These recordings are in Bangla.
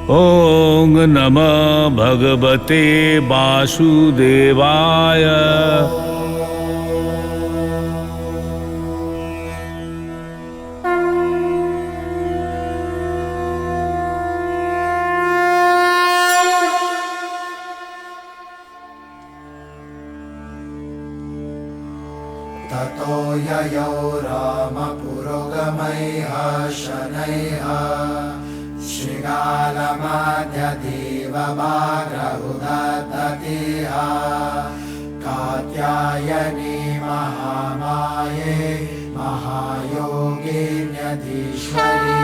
ॐ नमः भगवते वासुदेवाय। ततो ययौ रामपुरोगमैः शनैः शृगालमध्यदेवमाग्रहुदधतीह कात्यायनी महामाये महायोगिन्यधीश्वरी।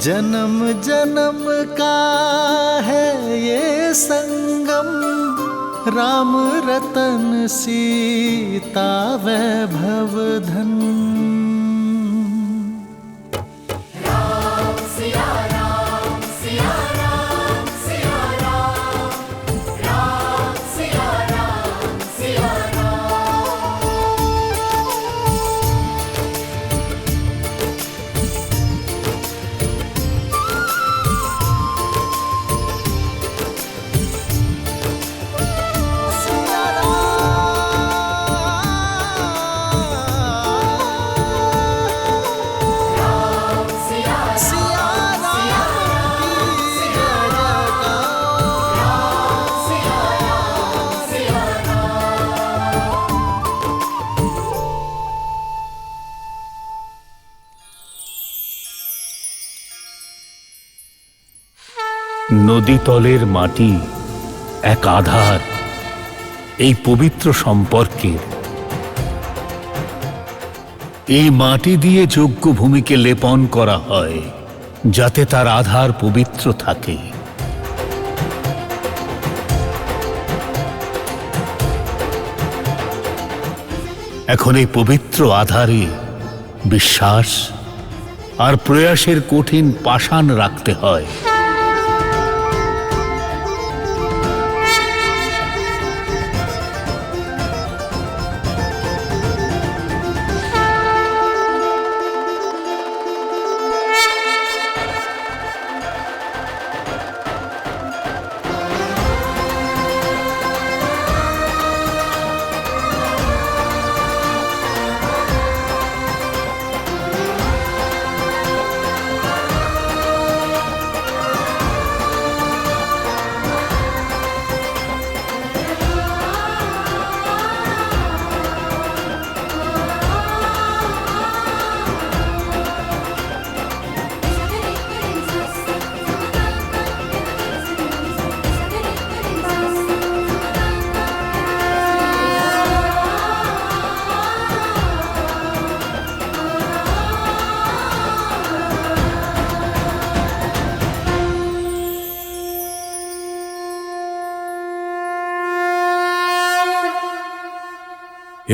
जन्म जन्म का है ये संगम, राम रतन सीता वैभव धन। নদী তলের মাটি এক আধার এই পবিত্র সম্পর্কের। এই মাটি দিয়ে যজ্ঞ ভূমিকে লেপন করা হয় যাতে তার আধার পবিত্র থাকে। এখন এই পবিত্র আধারে বিশ্বাস আর প্রয়াসের কঠিন পাষাণ রাখতে হয়।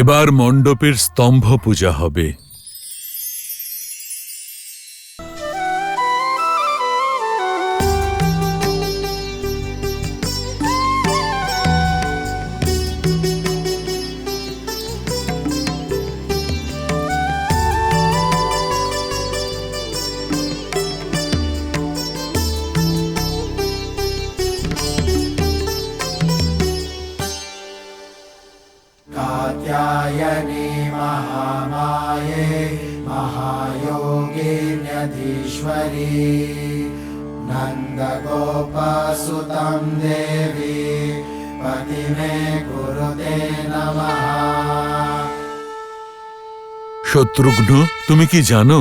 এবার মণ্ডপের স্তম্ভ পূজা হবে। कात्यायनी महामाये महायोगिन्यधीश्वरी नन्दगोपसुतं देवी पतिमे कुरुते नमः। শত্রুঘ্ন, তুমি কি জানো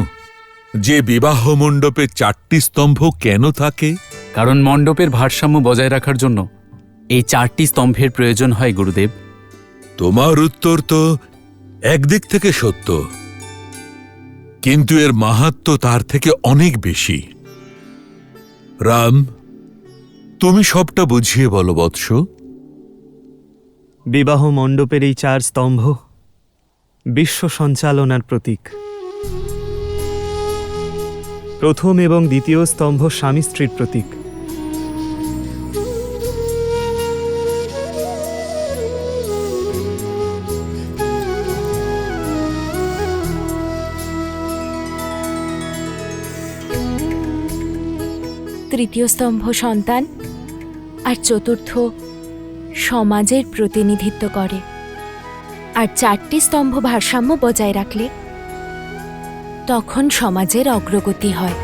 যে বিবাহ মণ্ডপে 4টি স্তম্ভ কেন থাকে? কারণ মণ্ডপের ভারসাম্য বজায় রাখার জন্য এই 4টি স্তম্ভের প্রয়োজন হয় গুরুদেব। তোমার উত্তর তো একদিক থেকে সত্য, কিন্তু এর মাহাত্ম্য তার থেকে অনেক বেশি। রাম, তুমি সবটা বুঝিয়ে বলো বৎস। বিবাহ মণ্ডপের এই 4 স্তম্ভ বিশ্ব সঞ্চালনার প্রতীক। প্রথম এবং দ্বিতীয় স্তম্ভ স্বামী স্ত্রীর প্রতীক। তৃতীয় স্তম্ভ সন্তান আর চতুর্থ সমাজের প্রতিনিধিত্ব করে। আর চারটি স্তম্ভ ভারসাম্য বজায় রাখলে তখন সমাজের অগ্রগতি হয়।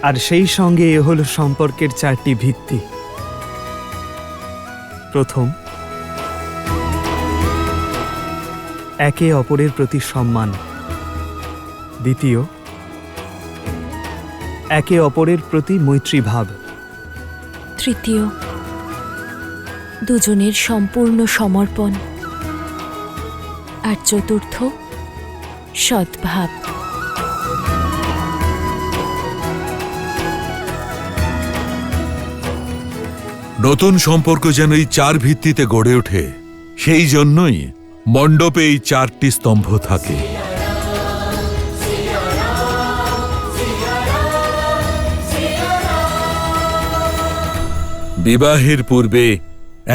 আর সেই সঙ্গে এ হল সম্পর্কের চারটি ভিত্তি। প্রথম, একে অপরের প্রতি সম্মান। দ্বিতীয়, একে অপরের প্রতি মৈত্রীভাব। তৃতীয়, দুজনের সম্পূর্ণ সমর্পণ। আর চতুর্থ, সদ্ভাব। নতুন সম্পর্ক যেন এই চার ভিত্তিতে গড়ে ওঠে, সেই জন্যই মণ্ডপে এই চারটি স্তম্ভ থাকে। বিবাহের পূর্বে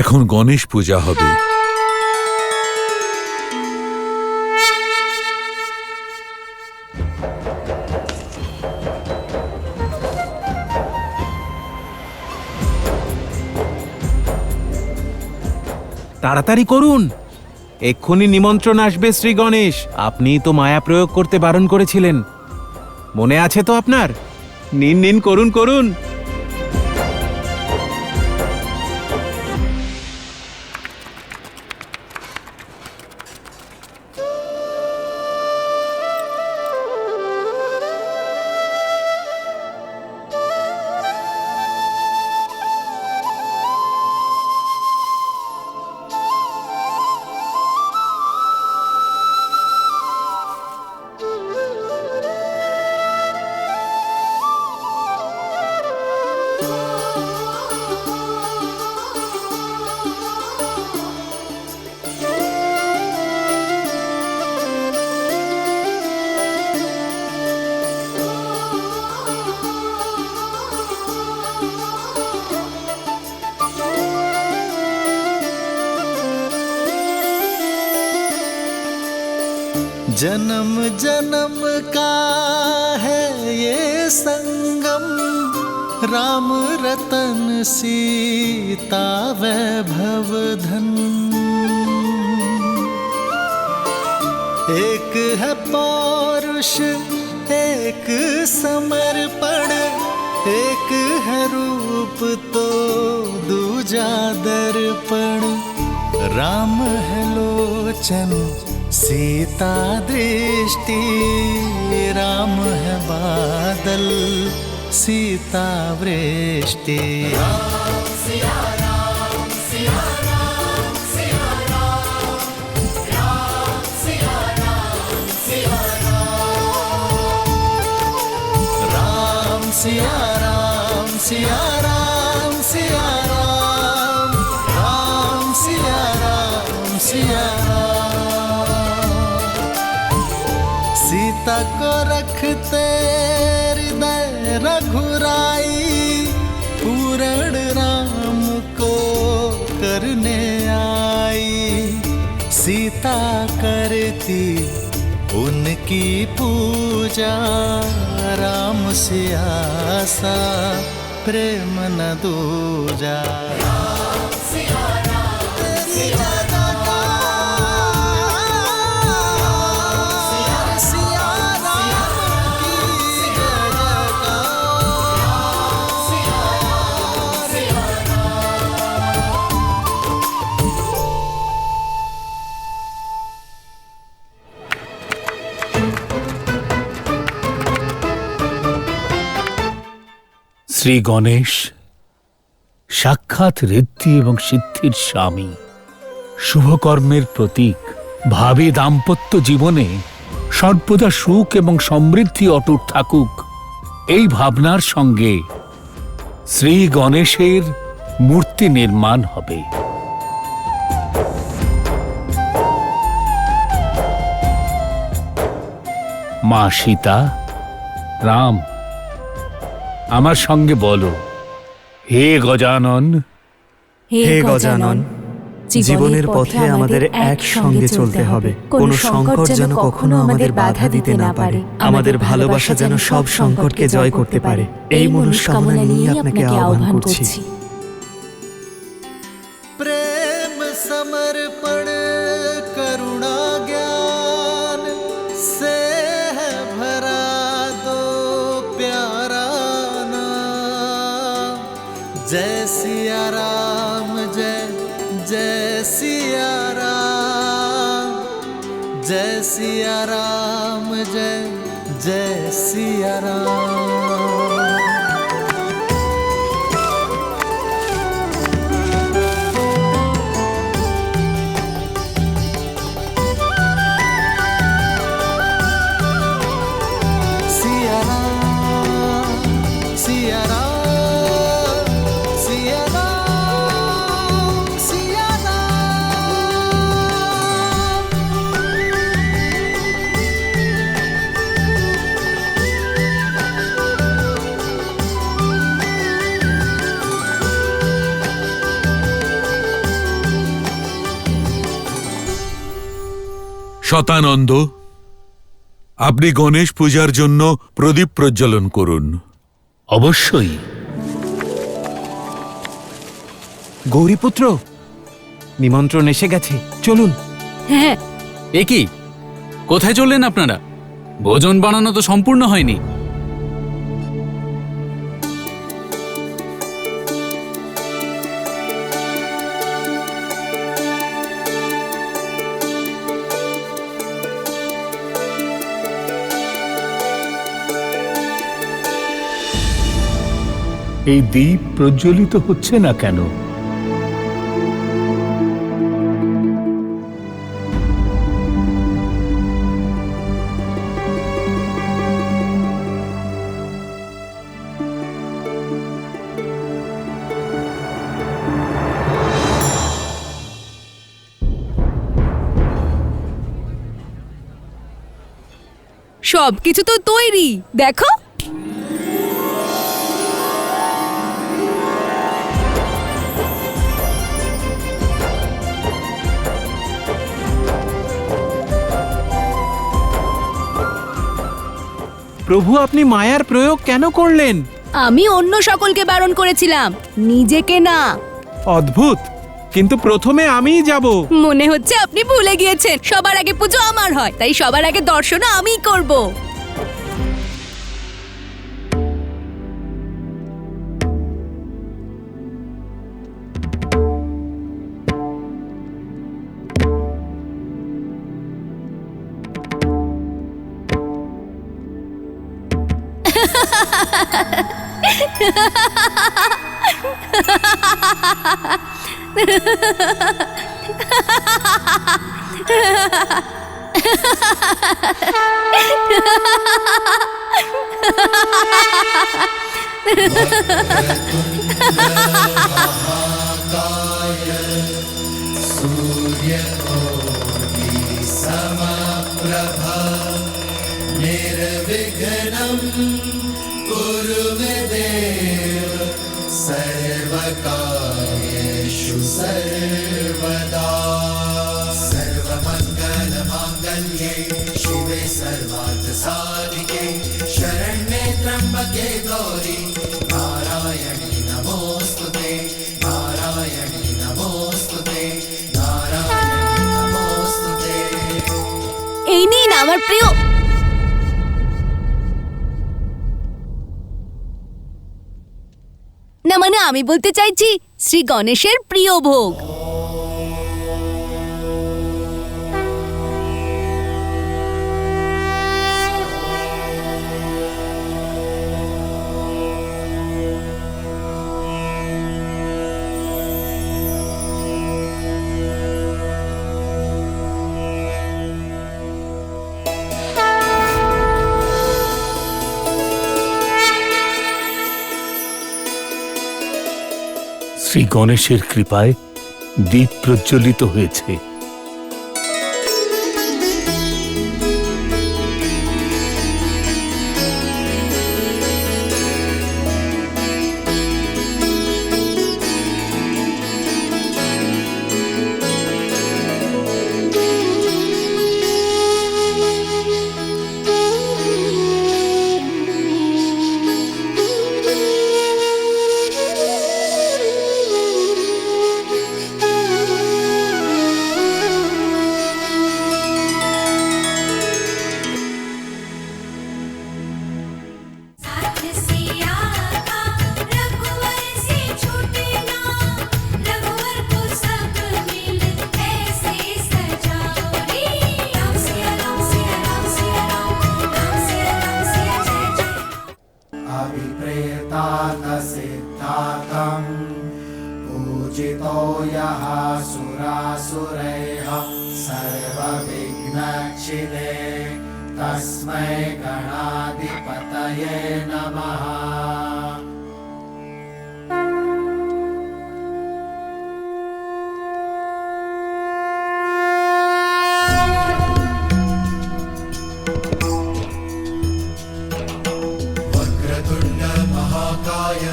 এখন গণেশ পূজা হবে। তাড়াতাড়ি করুন, এক্ষুনি নিমন্ত্রণ আসবে শ্রী গণেশ। আপনি তো মায়া প্রয়োগ করতে বারণ করেছিলেন, মনে আছে তো আপনার? নিন নিন, করুন করুন। जन्म जन्म का है ये संगम, राम रतन सीता वैभव धन। एक है पौरुष, एक समर्पण, एक है रूप तो दूजा दर्पण। राम है लोचन, सीता दृष्टि, राम है बादल, सीता वृष्टि। राम सिया राम, सिया राम, सिया राम, राम सिया राम, सिया राम, राम सिया राम, सिया राम, सिया राम, राम सिया राम, सिया राम। सीता को रखते हृदय रघुराई, पूर्ण राम को करने आई। सीता करती उनकी पूजा, राम से आसा प्रेम न दूजा। राम सिया राम, सिया শ্রী গণেশ, সাক্ষাৎ ঋদ্ধি এবং সিদ্ধির স্বামী, শুভকর্মের প্রতীক। ভাবী দাম্পত্য জীবনে সর্বদা সুখ এবং সমৃদ্ধি অটুট থাকুক, এই ভাবনার সঙ্গে শ্রী গণেশের মূর্তি নির্মাণ হবে। মা সীতা, রাম, আমার সঙ্গে বলো, হে গজানন। হে গজানন, জীবনের পথে আমাদের একসঙ্গে চলতে হবে। কোনো সংকট যেন কখনো আমাদের বাধা দিতে না পারে। আমাদের ভালোবাসা যেন সব সংকটকে জয় করতে পারে। এই মনস্কামনা নিয়ে আপনাকে আহ্বান করছি। प्रेम समर्पण करुणा ज्ञान से है भरा दो प्यारा नाम। जय सिया राम, जय जय सिया राम, जय सिया राम, जय जय सिया राम। सिया राम, सिया राम, सिया राम, सिया राम। শতানন্দ, আপনি গণেশ পূজার জন্য প্রদীপ প্রজ্বলন করুন। অবশ্যই। গৌরীপুত্র, নিমন্ত্রণ এসে গেছে, চলুন। হ্যাঁ, এ কি, কোথায় চললেন আপনারা? ভোজন বানানো তো সম্পূর্ণ হয়নি। এই দ্বীপ প্রজ্বলিত হচ্ছে না কেন? সবকিছু তো তৈরি, দেখো। প্রভু, আপনি মায়ার প্রয়োগ কেন করলেন? আমি অন্য সকলকে বারণ করেছিলাম, নিজেকে না। অদ্ভুত, কিন্তু প্রথমে আমিই যাব। মনে হচ্ছে আপনি ভুলে গিয়েছেন, সবার আগে পুজো আমার হয়, তাই সবার আগে দর্শন আমিই করব। समप्रभा निर्विघ्नं कुरु मे देव सर्वकार्येषु सर्वदा। सर्वमङ्गलमाङ्गल्ये शिवे सर्वार्थसाधिके शरण्ये त्र्यम्बके गौरी नारायणी नमोऽस्तुते, नारायणी नमोऽस्तुते, नारायणी नमोऽस्तुते। এই নিন আমার প্রিয়। না মানে আমি বলতে চাইছি শ্রী গণেশের প্রিয় ভোগ। শ্রী গণেশের কৃপায় দীপ প্রজ্বলিত হয়েছে। अभिप्रेतातसिद्धार्थं पूजितो यः सुरासुरैः सर्वविघ्नक्षिणे तस्मै गणाधिपतये नमः। महाकाय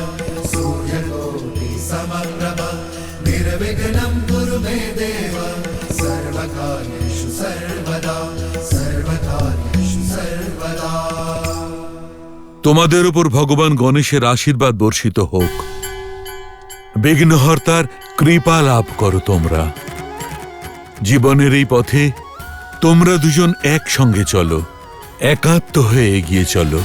सूर्यकोटि समप्रभ निर्विघ्नं कुरु मे देव सर्वकार्येषु सर्वदा सर्वकार्येषु सर्वदा। তোমাদের উপর ভগবান গণেশের আশীর্বাদ বর্ষিত হোক। বিঘ্নহর্তার কৃপা লাভ করো তোমরা। জীবনের এই পথে তোমরা দুজন একসঙ্গে চলো, একাত্ম হয়ে এগিয়ে চলো।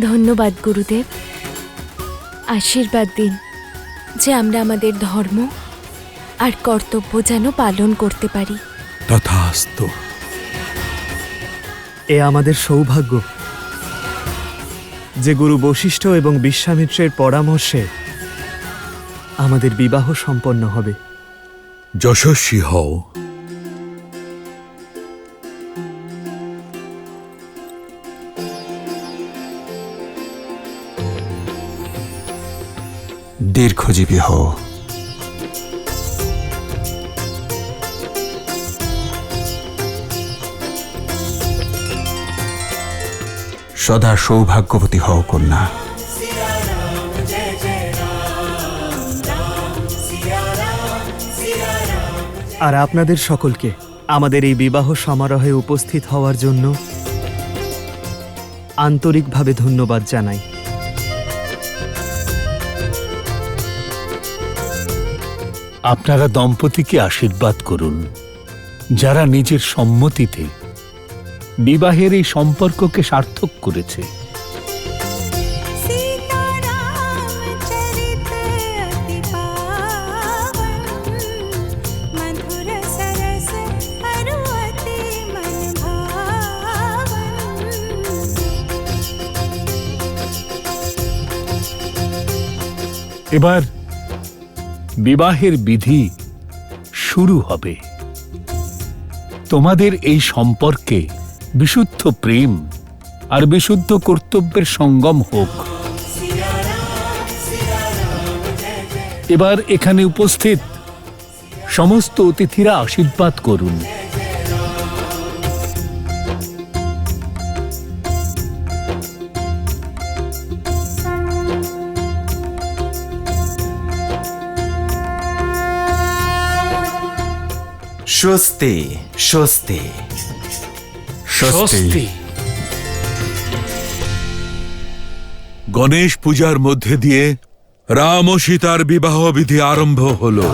ধন্যবাদ গুরুদেব, আশীর্বাদ দিন যে আমরা আমাদের ধর্ম আর কর্তব্য যেন পালন করতে পারি। তথাস্তু। এ আমাদের সৌভাগ্য যে গুরু বশিষ্ঠ এবং বিশ্বামিত্রের পরামর্শে আমাদের বিবাহ সম্পন্ন হবে। যশস্বী হও। দীর্ঘজীবী হও। সদা সৌভাগ্যবতী হও কন্যা। আর আপনাদের সকলকে আমাদের এই বিবাহ সমারোহে উপস্থিত হওয়ার জন্য আন্তরিকভাবে ধন্যবাদ জানাই। আপনারা দম্পতিকে আশীর্বাদ করুন, যারা নিজের সম্মতিতে বিবাহের এই সম্পর্ককে সার্থক করেছে। এবার বিবাহের বিধি শুরু হবে। তোমাদের এই সম্পর্কে বিশুদ্ধ প্রেম আর বিশুদ্ধ কর্তব্যের সঙ্গম হোক। এবার এখানে উপস্থিত সমস্ত অতিথিরা আশীর্বাদ করুন। স্বস্তি স্বস্তি স্বস্তি। গণেশ পূজার মধ্যে দিয়ে রাম ও সীতার বিবাহ বিধি আরম্ভ হলো।